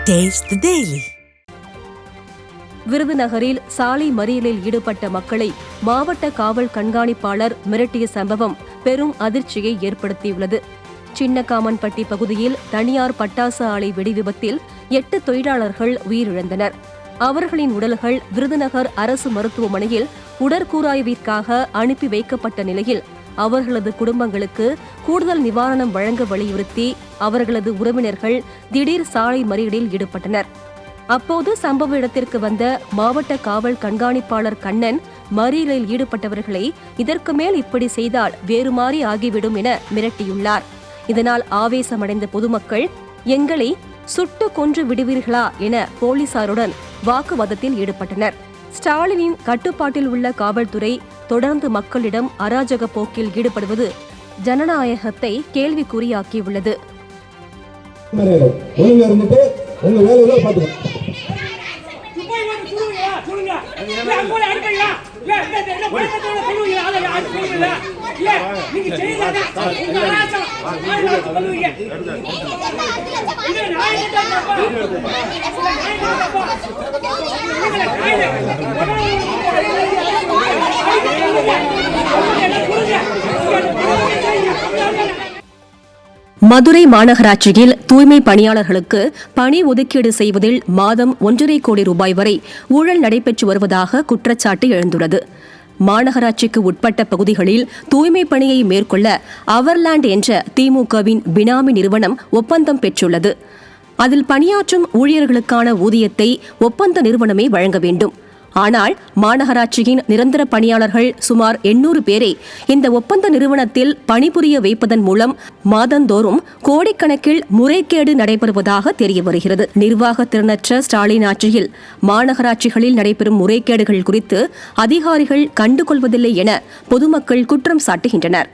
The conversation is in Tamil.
Taste the Daily. விருதுநகரில் சாலை மறியலில் ஈடுபட்ட மக்களை மாவட்ட காவல் கண்காணிப்பாளர் மிரட்டிய சம்பவம் பெரும் அதிர்ச்சியை ஏற்படுத்தியுள்ளது. சின்னகாமன்பட்டி பகுதியில் தனியார் பட்டாசு ஆலை வெடிவிபத்தில் 8 தொழிலாளர்கள் உயிரிழந்தனர். அவர்களின் உடல்கள் விருதுநகர் அரசு மருத்துவமனையில் உடற்கூராய்விற்காக அனுப்பி வைக்கப்பட்ட நிலையில் அவர்களது குடும்பங்களுக்கு கூடுதல் நிவாரணம் வழங்க வலியுறுத்தி அவர்களது உறவினர்கள் திடீர் சாலை மறியலில் ஈடுபட்டனர். அப்போது சம்பவ இடத்திற்கு வந்த மாவட்ட காவல் கண்காணிப்பாளர் கண்ணன் மறியலில் ஈடுபட்டவர்களை இதற்கு மேல் இப்படி செய்தால் வேறு மாறி ஆகிவிடும் என மிரட்டியுள்ளார். இதனால் ஆவேசமடைந்த பொதுமக்கள் எங்களை சுட்டு கொன்று விடுவீர்களா என போலீசாருடன் வாக்குவாதத்தில் ஈடுபட்டனர். ஸ்டாலினின் கட்டுப்பாட்டில் உள்ள காவல்துறை தொடர்ந்து மக்களிடம் அராஜக போக்கில் ஈடுபடுவது ஜனநாயகத்தை கேள்விக்குறியாக்கியுள்ளது. மதுரை மாநகராட்சியில் தூய்மை பணியாளர்களுக்கு பணி ஒதுக்கீடு செய்வதில் மாதம் 1.5 கோடி ரூபாய் வரை ஊழல் நடைபெற்று வருவதாக குற்றச்சாட்டு எழுந்துள்ளது. மாநகராட்சிக்கு உட்பட்ட பகுதிகளில் தூய்மை பணியை மேற்கொள்ள அவர்லாண்ட் என்ற திமுகவின் பினாமி நிறுவனம் ஒப்பந்தம் பெற்றுள்ளது. அதில் பணியாற்றும் ஊழியர்களுக்கான ஊதியத்தை ஒப்பந்த நிறுவனமே வழங்க வேண்டும். ஆனால் மாநகராட்சியின் நிரந்தர பணியாளர்கள் சுமார் 800 பேரை இந்த ஒப்பந்த நிறுவனத்தில் பணிபுரிய வைப்பதன் மூலம் மாதந்தோறும் கோடிக்கணக்கில் முறைகேடு நடைபெறுவதாக தெரிய வருகிறது. நிர்வாக திறனற்ற ஸ்டாலின் ஆட்சியில் மாநகராட்சிகளில் நடைபெறும் முறைகேடுகள் குறித்து அதிகாரிகள் கண்டுகொள்வதில்லை என பொதுமக்கள் குற்றம் சாட்டுகின்றனர்.